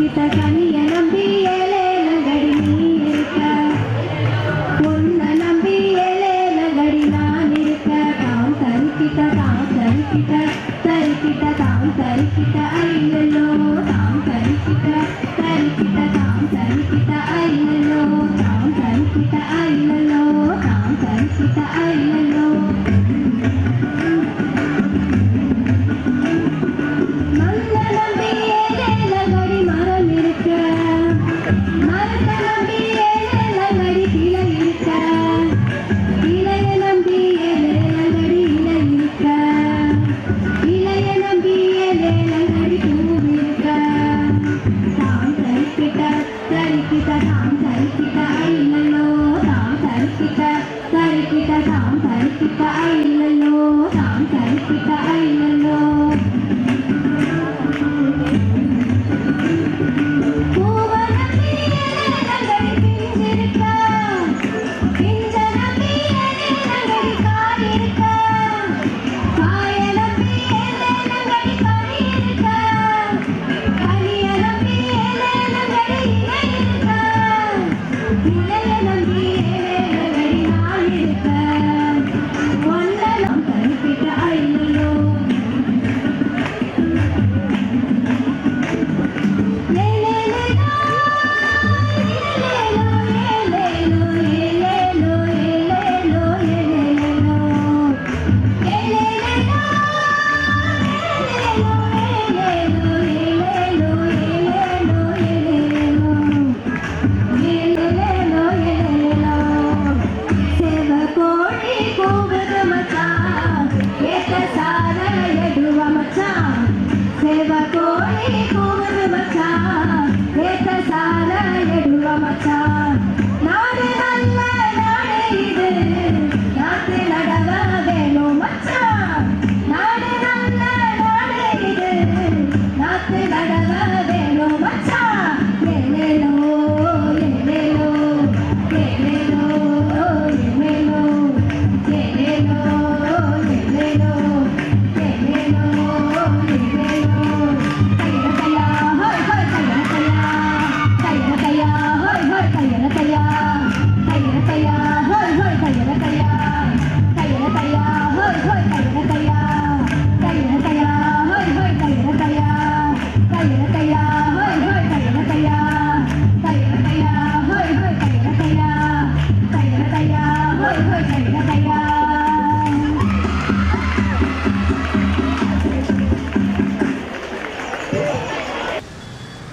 தரிக்கிட்ட கனிய நம்பி ஏலேலங்கடி நீ இருக்க பொண்ண நம்பி ஏலேலங்கடி நான் இருக்க தாம் தரிக்கிட்ட தாம் தரிக்கிட்ட ஐயோ தாம் தரிக்கிட்ட தாம் தரிக்கிட்ட ஐயோ தாம் தரிக்கிட்ட ஐயோ தாம் தரிக்கிட்ட ஐயோ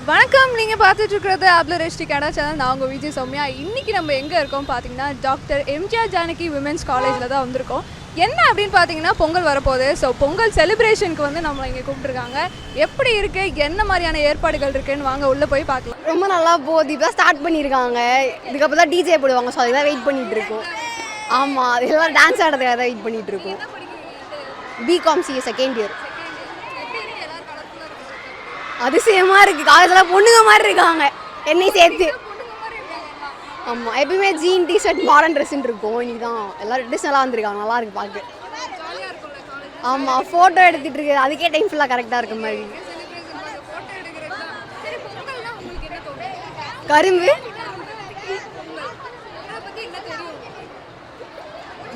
வணக்கம், நீங்கள் பார்த்துட்டு இருக்கிறது ஆப்லரிஸ்டி கடை சேனல். நான் உங்கள் விஜய் சௌமியா. இன்றைக்கி நம்ம எங்கே இருக்கோம் பார்த்தீங்கன்னா டாக்டர் எம்ஜிஆர் ஜானகி விமென்ஸ் காலேஜில் தான் வந்திருக்கோம். என்ன அப்படின்னு பார்த்தீங்கன்னா பொங்கல் வரப்போகுது. ஸோ பொங்கல் செலிப்ரேஷனுக்கு வந்து நம்மளை இங்கே கூப்பிட்டுருக்காங்க. எப்படி இருக்குது, என்ன மாதிரியான ஏற்பாடுகள் இருக்குன்னு வாங்க உள்ளே போய் பார்க்கலாம். ரொம்ப நல்லா போகுது. இப்போ தான் ஸ்டார்ட் பண்ணியிருக்காங்க. இதுக்கப்புறம் தான் டிஜே போடுவாங்க. ஸோ அதுதான் வெயிட் பண்ணிகிட்டு இருக்கோம். ஆமாம், அது எல்லாம் டான்ஸ் ஆடுறதுக்காக தான் வெயிட் பண்ணிகிட்டு இருக்கோம். BCom CA second year. அதிசயமாக இருக்குது. காலேஜில் பொண்ணுங்க மாதிரி இருக்காங்க, என்னை சேர்த்து. ஆமாம், எப்பயுமே ஜீன் டிஷர்ட் மாடர்ன் ட்ரெஸ்ஸுன்னு இருக்கும். இன்னைக்கு தான் எல்லோரும் ட்ரெடிஷ்னலாக வந்திருக்காங்க. நல்லா இருக்குது பார்க்க. ஆமாம், ஃபோட்டோ எடுத்துகிட்டு இருக்கு. அதுக்கே டைம் ஃபுல்லாக கரெக்டாக இருக்க மாதிரி. கரும்பு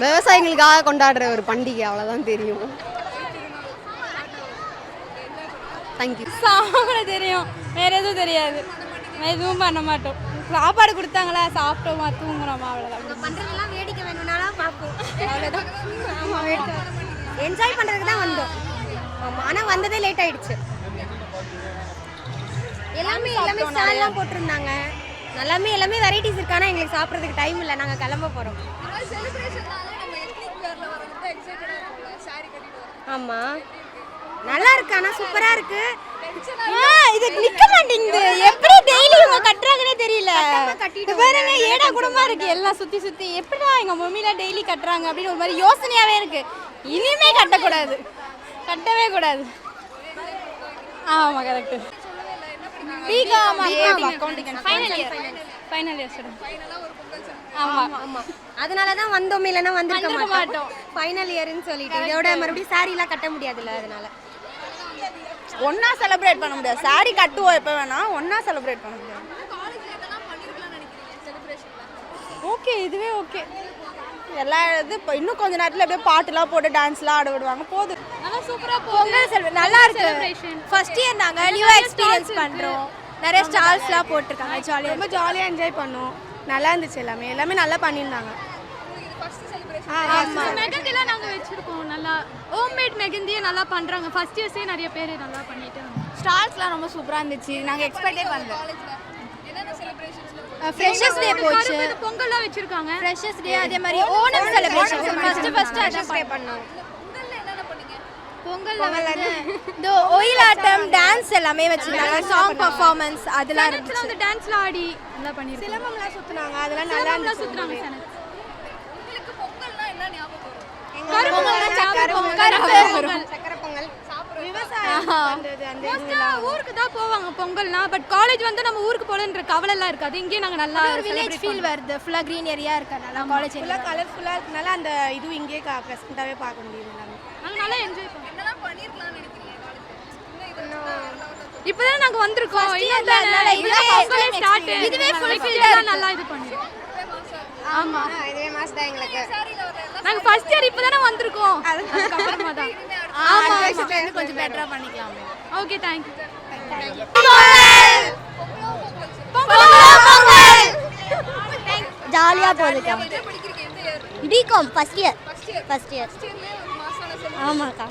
விவசாயிகளுக்காக கொண்டாடுற ஒரு பண்டிகை, அவ்வளோதான் தெரியும். தேங்க்யூ. சாப்பிட தெரியும், வேறு எதுவும் தெரியாது. எதுவும் பண்ண மாட்டோம். சாப்பாடு கொடுத்தாங்களா, சாப்பிட்டோமா, தூங்குறோமா, அவ்வளோதான். பண்ணுறதெல்லாம் வேடிக்கை வேணும்னாலும் பார்ப்போம், அவ்வளோதான். ஆமாம், வேடிக்கை என்ஜாய் பண்ணுறதுக்கு தான் வந்தோம். ஆமாம், ஆனால் வந்ததே லேட் ஆகிடுச்சு. எல்லாமே ஸ்டால்லாம் போட்டிருந்தாங்க. எல்லாமே வெரைட்டிஸ் இருக்கு. ஆனால் எங்களுக்கு சாப்பிட்றதுக்கு டைம் இல்லை. நாங்கள் கிளம்ப போகிறோம். ஆமாம், நல்லா இருக்கு. ஆனால் சூப்பராக இருக்கு. இது நிக்க மாட்டேங்குது. எப்படி டெய்லி இவங்க கட்டுறாங்கன்னே தெரியல. பாருங்க, ஏடா குடும்பமா இருக்கு. எல்லாம் சுத்தி சுத்தி எப்படிடா எங்க மம்மிலாம் டெய்லி கட்டுறாங்க அப்படின்னு ஒரு மாதிரி யோசனையாவே இருக்கு. இனிமே கட்டக்கூடாது, கட்டவே கூடாது. ஆமா, correct. BCom accounting final year student. ஆமா, அதனால தான் வந்தோம். இல்லைன்னா வந்திருக்க மாட்டோம். ஃபைனல் இயர்னு சொல்லிட்டு இதோட மறுபடியும் சாரீலாம் கட்ட முடியாதுல்ல, அதனால. ஒன்றா செலிப்ரேட் பண்ண முடியாது. சாரி கட்டுவோம் எப்போ வேணால், ஒன்றா செலிப்ரேட் பண்ண முடியாது. ஓகே, இதுவே ஓகே. எல்லா இது இப்போ இன்னும் கொஞ்ச நேரத்தில் அப்படியே பாட்டுலாம் போட்டு டான்ஸ்லாம் ஆட விடுவாங்க. போதும். நல்லா சூப்பராக பொங்கல் செலிப்ரேட் நல்லா இருக்கு. ஃபர்ஸ்ட் இயர் நாங்கள் நியூவாக எக்ஸ்பீரியன்ஸ் பண்ணுறோம். நிறைய ஸ்டால்ஸ்லாம் போட்டிருக்காங்க. ஜாலியாக ரொம்ப ஜாலியாக என்ஜாய் பண்ணோம். நல்லா இருந்துச்சு. எல்லாமே நல்லா பண்ணியிருந்தாங்க. மெகந்திலாம் நாங்கள் வச்சுருக்கோம். நல்லா ஹோம்மேட் மெகந்தியே நல்லா பண்ணுறாங்க. ஃபர்ஸ்ட் இயர்ஸே நிறைய பேர் நல்லா பண்ணிட்டு ஸ்டால்ஸ்லாம் ரொம்ப சூப்பராக இருந்துச்சு. நாங்கள் எக்ஸ்பெக்டே பண்ணல. ஃப்ரெஷர்ஸ் டே போச்சு. பொங்கல்லாம் வச்சுருக்காங்க. ஃப்ரெஷர்ஸ் டே அதே மாதிரி ஓணம் செலிப்ரேஷன் ஃபர்ஸ்ட் அதான் பண்ணோம். பொங்கல்ல வந்து இந்த ஒயிலாட்டம் டான்ஸ் எல்லாமே வச்சிருந்தாங்க. சாங் பெர்ஃபார்மன்ஸ் அதெல்லாம் இருந்துச்சு. அந்த டான்ஸ்லாம் ஆடி நல்லா பண்ணிருக்காங்க. சிலம்பம்லாம் சுற்றுனாங்க. அதெல்லாம் நல்லா இருந்துச்சு. சுத்துறாங்க. ஊருக்கு தான் போவாங்க பொங்கல்னா. பட் காலேஜ் வந்து நம்ம ஊருக்கு போலன்ற கவலை எல்லாம் இருக்காது. இங்கேயே நாங்க நல்லா ஒரு வில்லேஜ் ஃபீல் வருது. ஃபுல்லா கிரீன் ஏரியா இருக்கனால காலேஜ் ஃபுல்லாக கலர்ஃபுல்லாக இருக்கனால அந்த இதுவும் இங்கேயே ப்ரெசென்ட்டாகவே பார்க்க முடியும். நாங்க நல்லா என்ஜாய் பண்ணோம். இப்பதான் நாங்க வந்திருக்கோம். இதுவே ஃபுல்ஃபில்லா நல்லா இது பண்ணிருக்கோம். ஆமா, இதுவே மாஸ் தான் எங்களுக்கு. நாங்க ஃபர்ஸ்ட் இயர் இப்பதானே வந்திருக்கோம். அதுக்கு அப்புறமா தான். ஆமா, வந்து கொஞ்சம் பெட்டரா பண்ணிக்கலாம். Okay, thank you. ஜாலியாக போகுதுக்கா. BCom first year. ஆமாக்கா.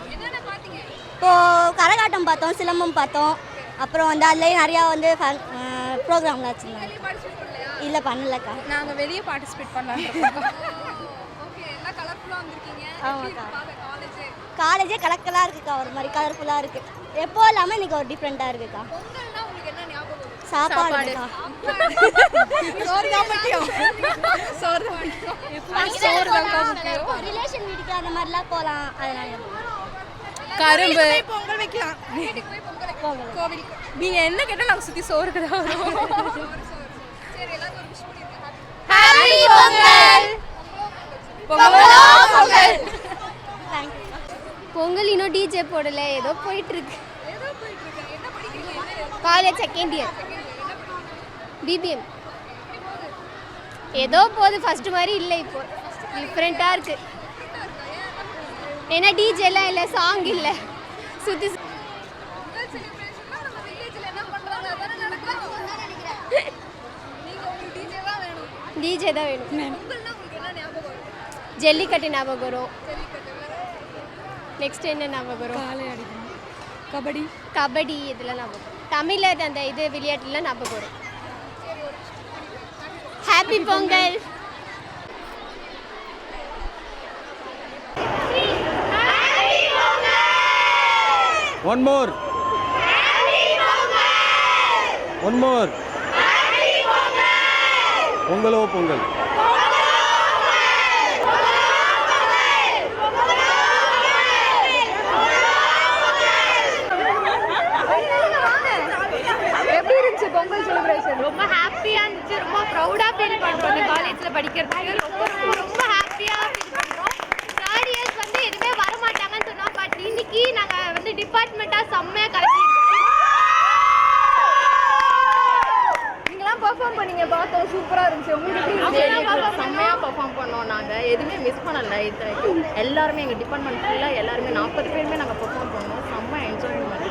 இப்போது கரகாட்டம் பார்த்தோம், சிலம்பம் பார்த்தோம். அப்புறம் வந்து அதுலேயே நிறையா வந்து ப்ரோக்ராம்லாம் வச்சுருந்தாங்க. இல்லை பண்ணலக்கா. நாங்கள் வெளியே பார்ட்டிசிபேட் பண்ணலாம். ஆமாக்கா. காலேஜே கலக்கலாக இருக்குக்கா. ஒரு மாதிரி கலர்ஃபுல்லாக இருக்குது. எப்போ இல்லாமல் இன்றைக்கி ஒரு டிஃப்ரெண்ட்டாக இருக்குக்கா. சாப்பாடுக்கா. ரிலேஷன் வீட்டுக்கு அந்த மாதிரிலாம் போகலாம். அதனால கரும்பு பொங்கல் வைக்கலாம். கோவில் நீங்க என்ன கேட்டா நாங்க சுத்தி சோறுக்கு தான் வருவோம். ஹாப்பி பொங்கல். பொங்கல் பொங்கல் இன்னும் டிஜே போடல. ஏதோ போயிட்டு இருக்கு. College second year BBM. ஏதோ போகுது. ஃபர்ஸ்ட் மாதிரி இல்லை. இப்போ டிஃப்ரெண்ட்டாக இருக்கு. ஏன்னா டிஜேலாம் இல்லை, சாங் இல்லை. சுற்றி டிஜே தான் வேணும். ஜல்லிக்கட்டு ஞாபகம் வரும். நெக்ஸ்ட் என்ன ஞாபகம் வரும்? கபடி இதெல்லாம் ஞாபகம் வரும். தமிழில் அந்த இது விளையாட்டுலாம் ஞாபகம் வரும். ஹாப்பி பொங்கல். One more. பொங்கலோ பொங்கல். எப்படி இருந்துச்சு பொங்கல் செலிப்ரேஷன்? ரொம்ப ஹாப்பியா இருந்துச்சு. ரொம்ப ப்ரௌடா ஃபீல் பண்றோம். இந்த காலேஜ்ல படிக்கிறதுக்கு ரொம்ப ஹாப்பியா ஃபீல் பண்றோம். தேர்ட் இயர்ஸ் வந்து எதுவுமே வர மாட்டாங்கன்னு சொன்னா, பட் இன்னைக்கு நாங்க வந்து டிபார்ட்மெண்டா செம்மையா கலக்கிருக்கோம். நீங்களாம் பெர்ஃபார்ம் பண்ணீங்க, பார்த்தோம் சூப்பரா இருந்துச்சு. உங்களுக்கு செம்மையாக பெர்ஃபார்ம் பண்ணோம். நாங்கள் எதுவுமே மிஸ் பண்ணல. எல்லாருமே எங்கள் டிபார்ட்மெண்ட் ஃபுல்லாக எல்லாருமே 40 பேருமே நாங்கள் பெர்ஃபார்ம் பண்ணோம். செம்ம என்ஜாய்மெண்ட்.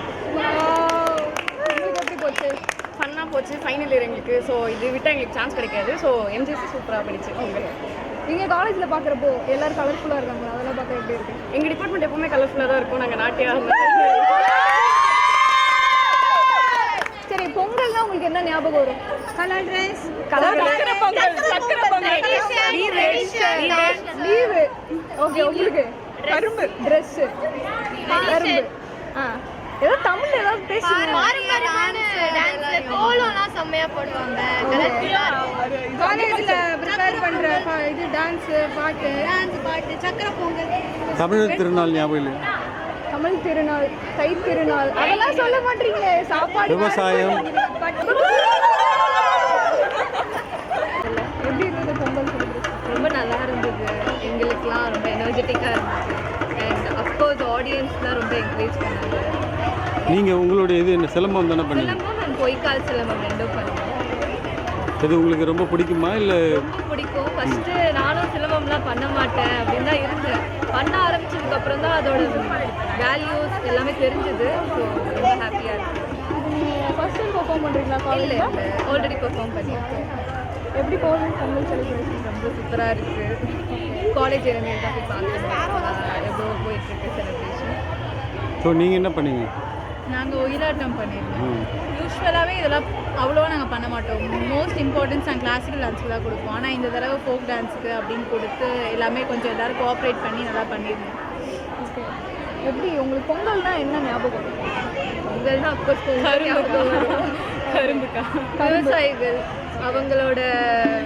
எப்படி போச்சு? ஃபன்னாக போச்சு. ஃபைனல் இயர் எங்களுக்கு. ஸோ இது விட்டால் எங்களுக்கு சான்ஸ் கிடைக்காது. ஸோ எம்ஜிசி சூப்பராக படிச்சு. நீங்கள் காலேஜில் பார்க்குறப்போ எல்லாரும் கலர்ஃபுல்லாக இருக்காங்க. அதெல்லாம் பார்க்க எப்படி இருக்கு? எங்கள் டிபார்ட்மெண்ட் எப்பவுமே கலர்ஃபுல்லாக தான் இருக்கும். நாங்கள் நாட்டியா சரி, பொங்கல்னா உங்களுக்கு என்ன ஞாபகம் வரும்? Colour dress. லீவு. ஓகே, உங்களுக்கு கரும்பு ட்ரெஸ். கரும்பு. ஏதோ தமிழ்ல ஏதாவது பேசுங்க. கோலம்லாம் செம்மையா போடுவாங்க. காலேஜில் ப்ரிப்பேர் பண்ணுற இது டான்ஸு பாட்டு சக்கரை பொங்கல். தமிழர் திருநாள் ஞாபகம் இல்லை. தமிழ் திருநாள், தை திருநாள் அதெல்லாம் சொல்ல மாட்டீங்களே. சாப்பாடு, விவசாயம். எப்படி இருந்தது பொங்கல் செலிப்ரேஷன்? ரொம்ப நல்லா இருந்தது. எங்களுக்குலாம் ரொம்ப எனர்ஜெட்டிக்காக இருந்துச்சு. அண்ட் அஃப்கோர்ஸ் ஆடியன்ஸ்லாம் ரொம்ப என்கரேஜ் பண்ணாங்க. நீங்கள் உங்களுடைய இது என்ன சிலம்பம் தானே பண்ணீங்க? சிலம்பம் அண்ட் பொய்க்கால் சிலம்பம் ரெண்டும் பண்ணுவோம். இது உங்களுக்கு ரொம்ப பிடிக்குமா இல்லை? ரொம்ப பிடிக்கும். ஃபஸ்ட்டு நானும் சிலம்பம்லாம் பண்ண மாட்டேன் அப்படின்னு தான் இருந்தேன். பண்ண ஆரம்பிச்சதுக்கப்புறம் தான் அதோட வேல்யூஸ் எல்லாமே தெரிஞ்சுது. ஸோ ரொம்ப ஹாப்பியாக இருக்குது. ஃபர்ஸ்ட் டைம் பெர்ஃபார்ம் பண்ணுறீங்களா இல்லை காலேஜில்? இல்லை ஆல்ரெடி பெர்ஃபார்ம் பண்ணியிருக்கேன். எப்படி போகுது பொங்கல் செலிப்ரேஷன்? ரொம்ப சூப்பராக இருக்குது. காலேஜ் இனிமேல் தான் போய் பார்க்கணும் எவ்வளோ போயிட்டுருக்கு செலிப்ரேஷன். ஸோ நீங்கள் என்ன பண்ணீங்க? நாங்கள் ஒயிலாட்டம் பண்ணியிருந்தோம். யூஸ்வலாகவே இதெல்லாம் அவ்வளோவா நாங்கள் பண்ண மாட்டோம். மோஸ்ட் இம்பார்ட்டன்ஸ் நாங்கள் கிளாசிக்கல் டான்ஸுக்கு தான் கொடுப்போம். ஆனால் இந்த தடவை ஃபோக் டான்ஸுக்கு அப்படின்னு கொடுத்து எல்லாமே கொஞ்சம் எல்லோரும் கோஆப்ரேட் பண்ணி நல்லா பண்ணியிருந்தோம். ஓகே. எப்படி உங்களுக்கு பொங்கல்னா என்ன ஞாபகம் வரும்? பொங்கல் தான் அப்கோர்ஸ் கரும்புக்கா விவசாயிகள் அவங்களோட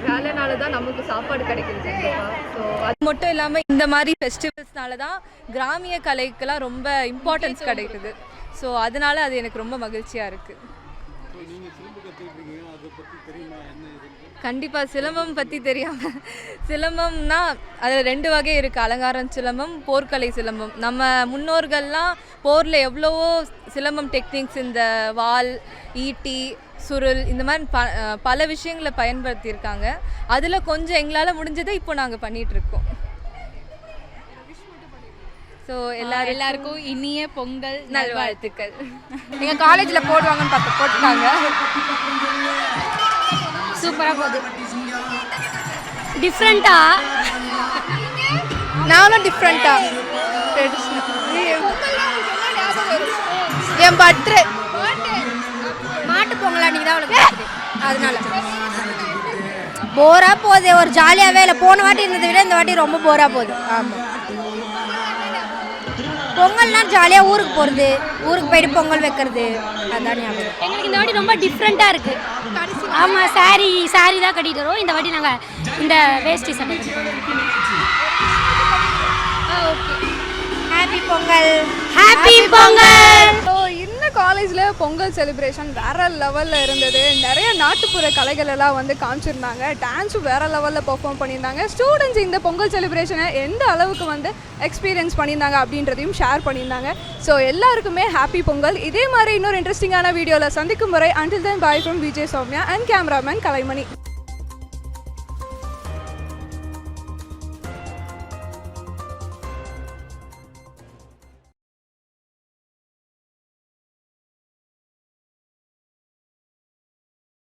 வேலைனால தான் நமக்கு சாப்பாடு கிடைக்குது கண்டிப்பாக. ஸோ அது மட்டும் இல்லாமல் இந்த மாதிரி ஃபெஸ்டிவல்ஸ்னால தான் கிராமிய கலைக்கெல்லாம் ரொம்ப இம்பார்ட்டன்ஸ் கிடைக்குது. ஸோ அதனால அது எனக்கு ரொம்ப மகிழ்ச்சியாக இருக்குது. கண்டிப்பாக சிலம்பம் பற்றி தெரியாமல் சிலம்பம்னா அதில் 2 வகை இருக்குது. அலங்காரம் சிலம்பம், போர்க்கலை சிலம்பம். நம்ம முன்னோர்கள்லாம் போரில் எவ்வளவோ சிலம்பம் டெக்னிக்ஸ், இந்த வாள், ஈட்டி, சுருள், இந்த மாதிரி பல விஷயங்களை பயன்படுத்தியிருக்காங்க. அதில் கொஞ்சம் எங்களால் முடிஞ்சதை இப்போ நாங்கள் பண்ணிகிட்ருக்கோம். ஸோ எல்லாருக்கும் இனிய பொங்கல் நல்வாழ்த்துக்கள். எங்கள் காலேஜில் போடுவாங்கன்னு பார்த்து போட்டுட்டாங்க. சூப்பராக போகுது. டிஃப்ரெண்ட்டாக நானும் டிஃப்ரெண்ட்டாக என் பர்த்டே மாட்டு பொங்கல் அன்றைக்கி தான் அவளுக்கு அதனால போராக போகுது. ஒரு ஜாலியாகவே இல்லை. போன வாட்டி இருந்ததை விட இந்த வாட்டி ரொம்ப போராக போகுது. ஆமாம், பொங்கல்னால் ஜாலியாக ஊருக்கு போகிறது, ஊருக்கு போயிட்டு பொங்கல் வைக்கிறது, அதான் ஞாபகம். எங்களுக்கு இந்த வாட்டி ரொம்ப டிஃப்ரெண்ட்டாக இருக்குது. ஆமாம், சாரி தான் கட்டிட்டு வரோம். இந்த வாட்டி நாங்கள் இந்த வேஷ்டி சட்டை happy Pongal, happy Pongal. So இந்த காலேஜில் பொங்கல் செலிப்ரேஷன் வேறு லெவலில் இருந்தது. நிறைய நாட்டுப்புற கலைகள் எல்லாம் வந்து காமிச்சிருந்தாங்க. டான்ஸும் வேறு லெவலில் பெர்ஃபார்ம் பண்ணியிருந்தாங்க. ஸ்டூடெண்ட்ஸ் இந்த பொங்கல் செலிப்ரேஷனை எந்த அளவுக்கு வந்து எக்ஸ்பீரியன்ஸ் பண்ணியிருந்தாங்க அப்படின்றதையும் ஷேர் பண்ணியிருந்தாங்க. ஸோ எல்லாருக்குமே ஹாப்பி பொங்கல். இதே மாதிரி இன்னொரு இன்ட்ரெஸ்டிங்கான வீடியோவில் சந்திக்கும் வரை until then bye from Vijay Soumya and cameraman Kalaimani.